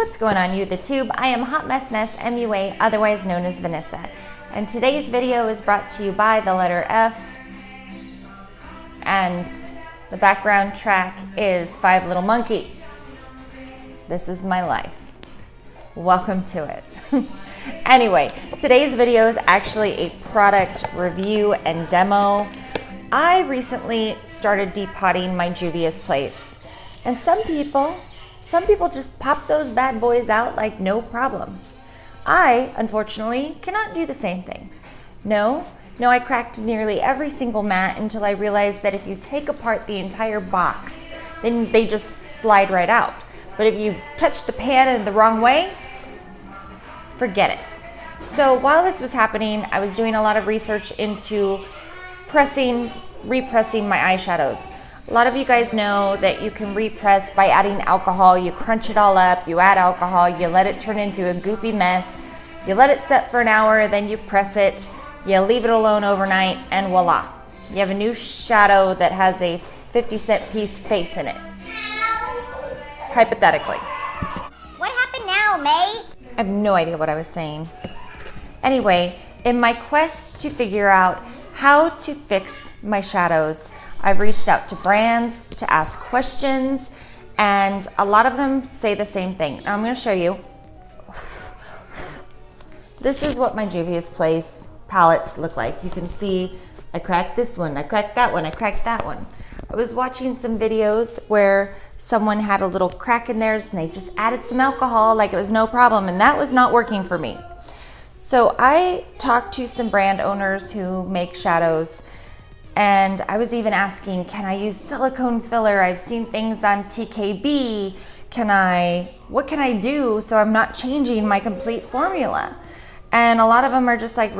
What's going on, you the tube? I am Hot Mess Ness MUA, otherwise known as Vanessa, and today's video is brought to you by the letter F, and the background track is 5 Little Monkeys. This is my life. Welcome to it. Anyway, today's video is actually a product review and demo. I recently started depotting my Juvia's Place, and some people just pop those bad boys out like no problem. I, unfortunately, cannot do the same thing. No, I cracked nearly every single mat until I realized that if you take apart the entire box, then they just slide right out. But if you touch the pan in the wrong way, forget it. So while this was happening, I was doing a lot of research into repressing my eyeshadows. A lot of you guys know that you can repress by adding alcohol. You crunch it all up, you add alcohol, you let it turn into a goopy mess, you let it set for an hour, then you press it, you leave it alone overnight, and voila. You have a new shadow that has a 50-cent piece face in it. Hypothetically. What happened now, May? I have no idea what I was saying. Anyway, in my quest to figure out how to fix my shadows, I've reached out to brands to ask questions, and a lot of them say the same thing. Now I'm going to show you. This is what my Juvia's Place palettes look like. You can see I cracked this one, I cracked that one, I cracked that one. I was watching some videos where someone had a little crack in theirs and they just added some alcohol like it was no problem, and that was not working for me. So I talked to some brand owners who make shadows, and I was even asking, can I use silicone filler? I've seen things on TKB. What can I do so I'm not changing my complete formula? And a lot of them are just like,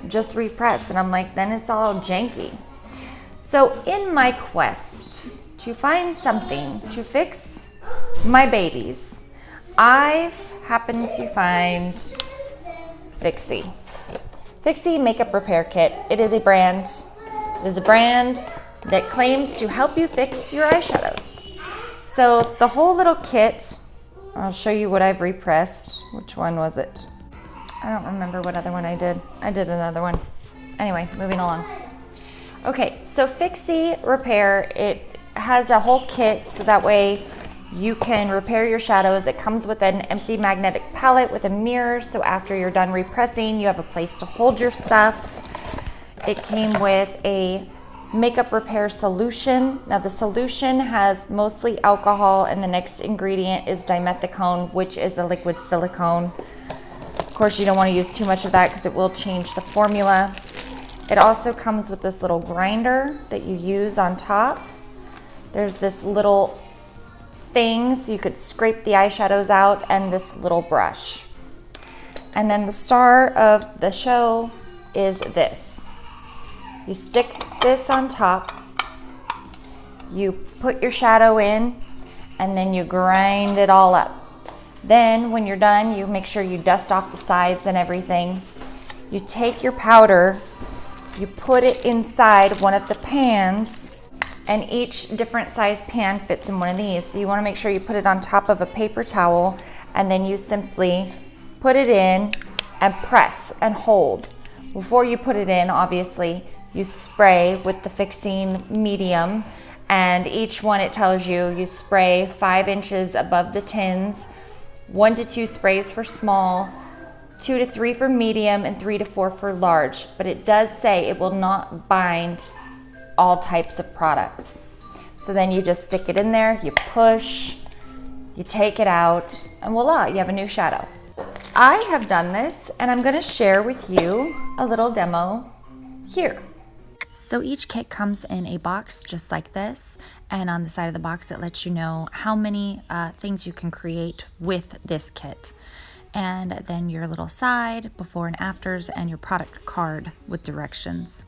just repress. And I'm like, then it's all janky. So in my quest to find something to fix my babies, I've happened to find Fixy Makeup Repair Kit. It is a brand that claims to help you fix your eyeshadows. So the whole little kit, I'll show you what I've repressed. Which one was it? I don't remember what other one I did. I did another one. Anyway, moving along. Okay, so Fixy Repair, it has a whole kit so that way you can repair your shadows. It comes with an empty magnetic palette with a mirror, so after you're done repressing, you have a place to hold your stuff. It came with a makeup repair solution. Now the solution has mostly alcohol, and the next ingredient is dimethicone, which is a liquid silicone. Of course, you don't want to use too much of that because it will change the formula. It also comes with this little grinder that you use on top. There's this little thing so you could scrape the eyeshadows out, and this little brush. And then the star of the show is this. You stick this on top, you put your shadow in, and then you grind it all up. Then when you're done, you make sure you dust off the sides and everything. You take your powder, you put it inside one of the pans, and each different size pan fits in one of these. So you want to make sure you put it on top of a paper towel, and then you simply put it in and press and hold. Before you put it in, obviously, you spray with the fixing medium, and each one, it tells you spray 5 inches above the tins, 1 to 2 sprays for small, 2 to 3 for medium, and 3 to 4 for large. But it does say it will not bind all types of products. So then you just stick it in there, you push, you take it out, and voila, you have a new shadow. I have done this, and I'm going to share with you a little demo here. So each kit comes in a box just like this, and on the side of the box it lets you know how many things you can create with this kit. And then your little side, before and afters, and your product card with directions.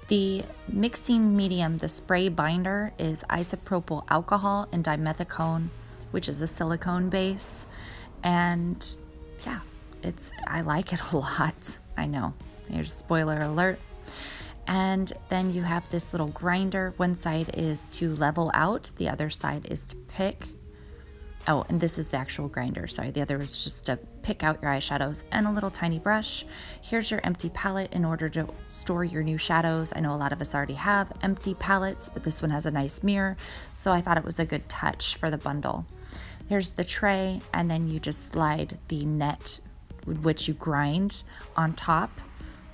The mixing medium, the spray binder, is isopropyl alcohol and dimethicone, which is a silicone base. And yeah, I like it a lot. I know, here's a spoiler alert. And then you have this little grinder. One side is to level out, the other side is to pick. Oh, and this is the actual grinder. Sorry, the other is just to pick out your eyeshadows, and a little tiny brush. Here's your empty palette in order to store your new shadows. I know a lot of us already have empty palettes, but this one has a nice mirror, so I thought it was a good touch for the bundle. Here's the tray, and then you just slide the net, which you grind, on top.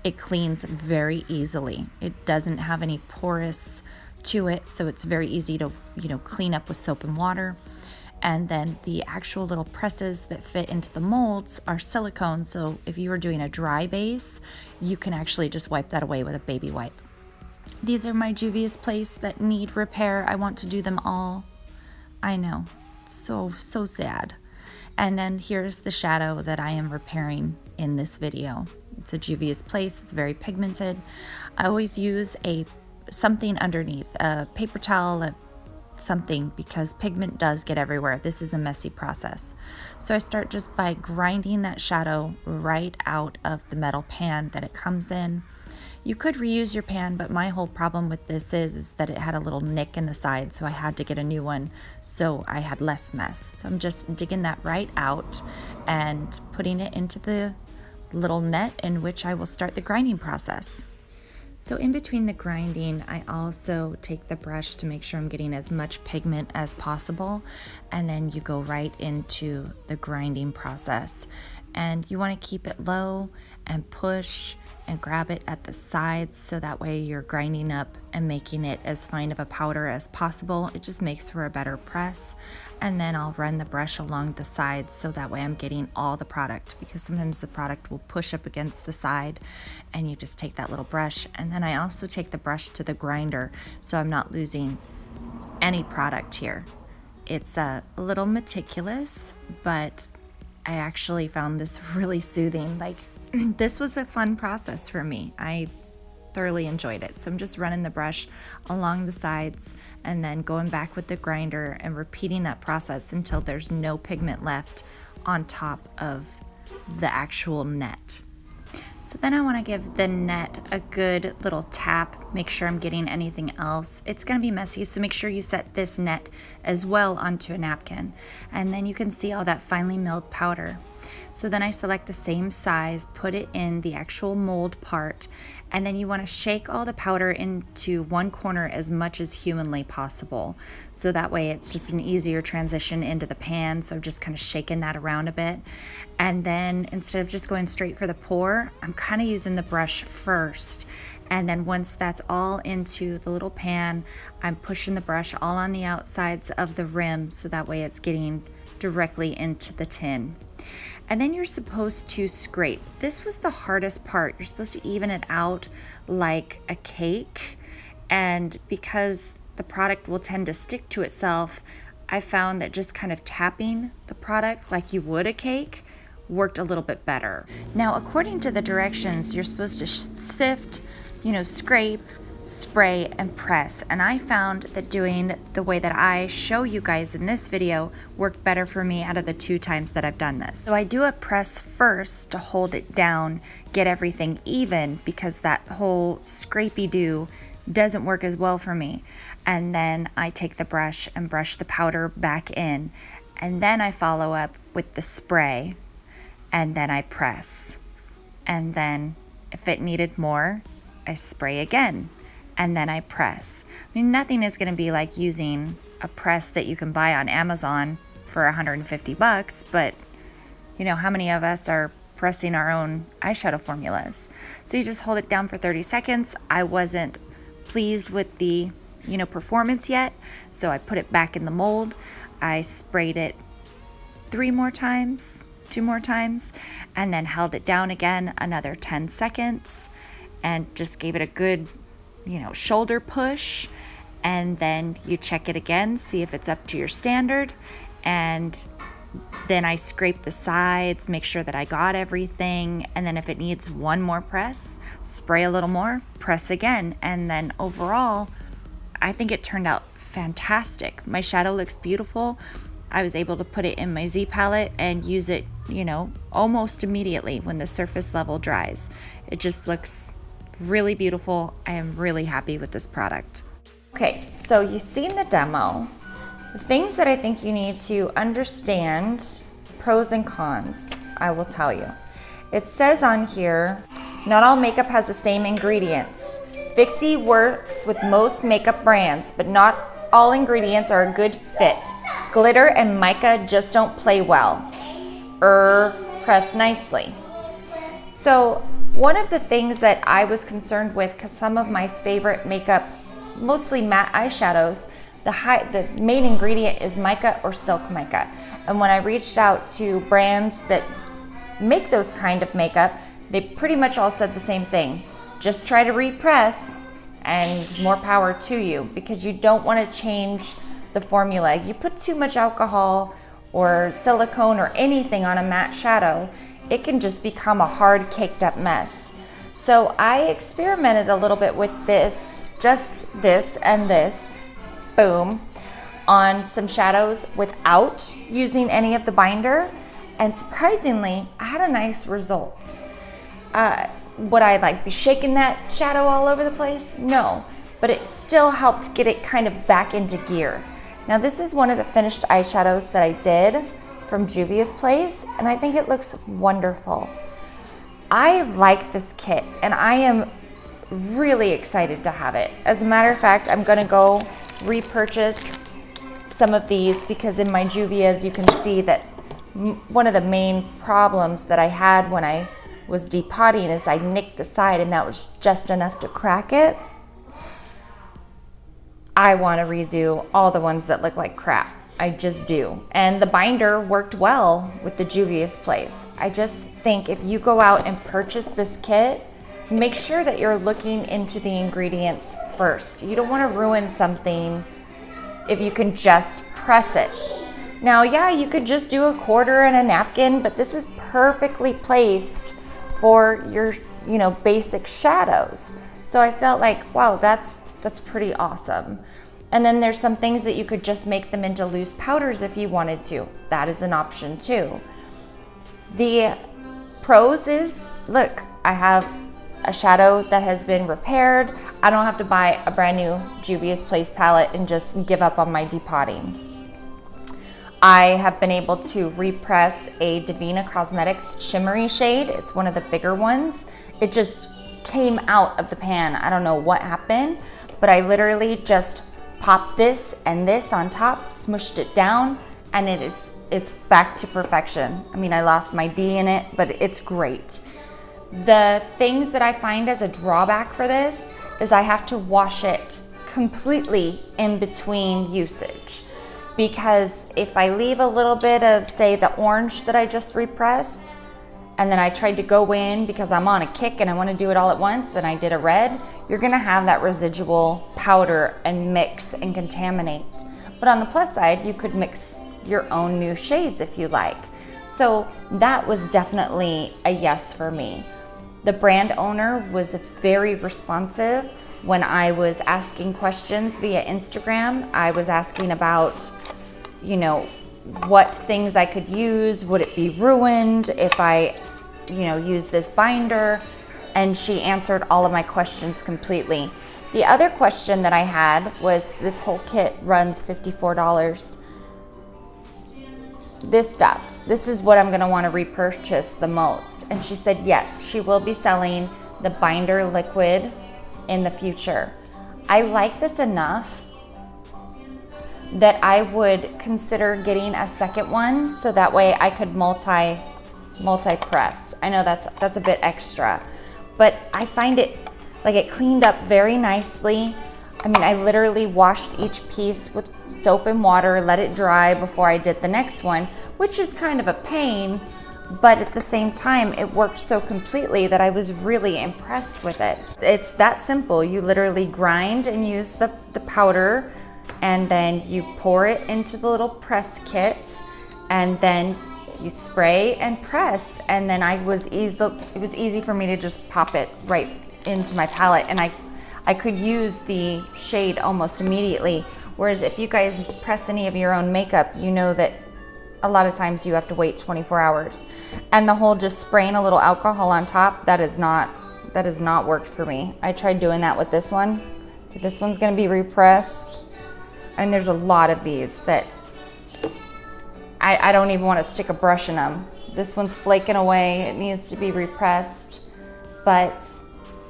It cleans very easily. It doesn't have any porous to it, so it's very easy to, clean up with soap and water. And then the actual little presses that fit into the molds are silicone, so if you were doing a dry base, you can actually just wipe that away with a baby wipe. These are my Juvia's Place that need repair. I want to do them all. I know, so sad. And then here's the shadow that I am repairing in this video. It's a Juvia's Place, it's very pigmented. I always use something underneath, a paper towel, something, because pigment does get everywhere. This is a messy process. So I start just by grinding that shadow right out of the metal pan that it comes in. You could reuse your pan, but my whole problem with this is that it had a little nick in the side, so I had to get a new one, so I had less mess. So I'm just digging that right out and putting it into the little net in which I will start the grinding process. So in between the grinding, I also take the brush to make sure I'm getting as much pigment as possible, and then you go right into the grinding process. And you want to keep it low and push and grab it at the sides, so that way you're grinding up and making it as fine of a powder as possible. It just makes for a better press. And then I'll run the brush along the sides, so that way I'm getting all the product, because sometimes the product will push up against the side, and you just take that little brush. And then I also take the brush to the grinder, so I'm not losing any product here. It's a little meticulous, but I actually found this really soothing. This was a fun process for me. I thoroughly enjoyed it. So I'm just running the brush along the sides and then going back with the grinder and repeating that process until there's no pigment left on top of the actual net. So then I want to give the net a good little tap, make sure I'm getting anything else. It's going to be messy, so make sure you set this net as well onto a napkin. And then you can see all that finely milled powder. So then I select the same size, put it in the actual mold part, and then you want to shake all the powder into one corner as much as humanly possible. So that way it's just an easier transition into the pan. So just kind of shaking that around a bit. And then instead of just going straight for the pour, I'm kind of using the brush first. And then once that's all into the little pan, I'm pushing the brush all on the outsides of the rim, so that way it's getting directly into the tin. And then you're supposed to scrape. This was the hardest part. You're supposed to even it out like a cake. And because the product will tend to stick to itself, I found that just kind of tapping the product like you would a cake worked a little bit better. Now, according to the directions, you're supposed to sift, scrape, spray, and press. And I found that doing the way that I show you guys in this video worked better for me out of the 2 times that I've done this. So I do a press first to hold it down, get everything even, because that whole scrapey-do doesn't work as well for me. And then I take the brush and brush the powder back in. And then I follow up with the spray, and then I press. And then if it needed more, I spray again. And then I press. I mean, nothing is going to be like using a press that you can buy on Amazon for $150, but how many of us are pressing our own eyeshadow formulas? So you just hold it down for 30 seconds. I wasn't pleased with the, performance yet, so I put it back in the mold. I sprayed it 2 more times, and then held it down again another 10 seconds and just gave it a good shoulder push, and then you check it again, see if it's up to your standard, and then I scrape the sides, make sure that I got everything, and then if it needs one more press, spray a little more, press again, and then overall, I think it turned out fantastic. My shadow looks beautiful. I was able to put it in my Z palette and use it, almost immediately when the surface level dries. It just looks really beautiful. I am really happy with this product. Okay, so you've seen the demo. The things that I think you need to understand, pros and cons, I will tell you. It says on here, not all makeup has the same ingredients. Fixy works with most makeup brands, but not all ingredients are a good fit. Glitter and mica just don't play well. Press nicely. So one of the things that I was concerned with, because some of my favorite makeup, mostly matte eyeshadows, the main ingredient is mica or silk mica. And when I reached out to brands that make those kind of makeup, they pretty much all said the same thing. Just try to repress and more power to you, because you don't want to change the formula. You put too much alcohol or silicone or anything on a matte shadow, it can just become a hard caked up mess. So I experimented a little bit with this, just this and this, boom, on some shadows without using any of the binder. And surprisingly, I had a nice result. Would I like be shaking that shadow all over the place? No, but it still helped get it kind of back into gear. Now this is one of the finished eyeshadows that I did from Juvia's Place, and I think it looks wonderful. I like this kit, and I am really excited to have it. As a matter of fact, I'm gonna go repurchase some of these, because in my Juvia's you can see that one of the main problems that I had when I was depotting is I nicked the side, and that was just enough to crack it. I want to redo all the ones that look like crap. I just do. And the binder worked well with the Juvia's Place. I just think if you go out and purchase this kit, make sure that you're looking into the ingredients first. You don't want to ruin something if you can just press it. Now, yeah, you could just do a quarter and a napkin, but this is perfectly placed for your, basic shadows. So I felt like, wow, that's pretty awesome. And then there's some things that you could just make them into loose powders if you wanted to. That is an option too. The pros is, look, I have a shadow that has been repaired. I don't have to buy a brand new Juvia's Place palette and just give up on my depotting. I have been able to repress a Devinah Cosmetics shimmery shade. It's one of the bigger ones. It just came out of the pan. I don't know what happened, but I literally just popped this and this on top, smushed it down, and it's back to perfection. I mean, I lost my D in it, but it's great. The things that I find as a drawback for this is I have to wash it completely in between usage. Because if I leave a little bit of, say, the orange that I just repressed, and then I tried to go in because I'm on a kick and I want to do it all at once, and I did a red, you're gonna have that residual powder and mix and contaminate. But on the plus side, you could mix your own new shades if you like. So that was definitely a yes for me. The brand owner was very responsive. When I was asking questions via Instagram, I was asking about, what things I could use. Would it be ruined if I, use this binder? And she answered all of my questions completely. The other question that I had was, this whole kit runs $54. This stuff, this is what I'm gonna wanna repurchase the most. And she said, yes, she will be selling the binder liquid in the future. I like this enough that I would consider getting a second one, so that way I could multi-press. I know that's a bit extra, but I find it like it cleaned up very nicely. I mean, I literally washed each piece with soap and water, let it dry before I did the next one, which is kind of a pain, but at the same time, it worked so completely that I was really impressed with it. It's that simple. You literally grind and use the powder, and then you pour it into the little press kit, and then you spray and press, and then it was easy for me to just pop it right into my palette, and I could use the shade almost immediately. Whereas if you guys press any of your own makeup, you know that a lot of times you have to wait 24 hours. And the whole just spraying a little alcohol on top, that has not worked for me. I tried doing that with this one. So this one's gonna be repressed. And there's a lot of these that I don't even want to stick a brush in them. This one's flaking away. It needs to be repressed, but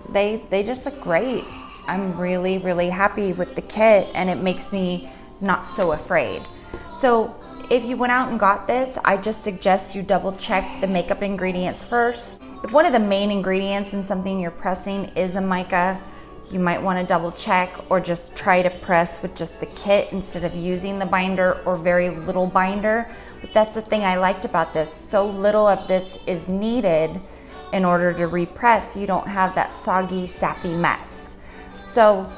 they just look great. I'm really, really happy with the kit, and it makes me not so afraid. So if you went out and got this, I just suggest you double check the makeup ingredients first. If one of the main ingredients in something you're pressing is a mica, you might want to double check, or just try to press with just the kit instead of using the binder or very little binder. But that's the thing I liked about this. So little of this is needed in order to repress, so you don't have that soggy, sappy mess. So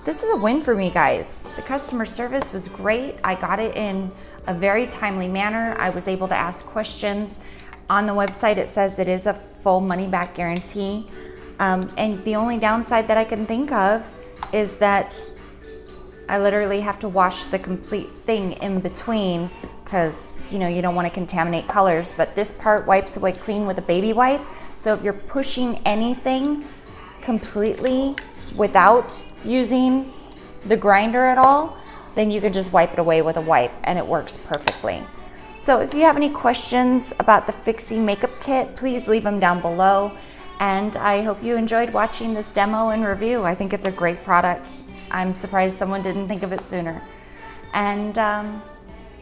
this is a win for me, guys. The customer service was great. I got it in a very timely manner. I was able to ask questions. On the website, it says it is a full money back guarantee. And the only downside that I can think of is that I literally have to wash the complete thing in between, because you don't want to contaminate colors, but this part wipes away clean with a baby wipe. So if you're pushing anything completely without using the grinder at all, then you can just wipe it away with a wipe and it works perfectly. So if you have any questions about the Fixy Makeup Kit, please leave them down below. And I hope you enjoyed watching this demo and review. I think it's a great product. I'm surprised someone didn't think of it sooner. And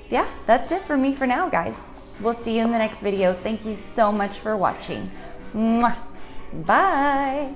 yeah, that's it for me for now, guys. We'll see you in the next video. Thank you so much for watching. Mwah. Bye.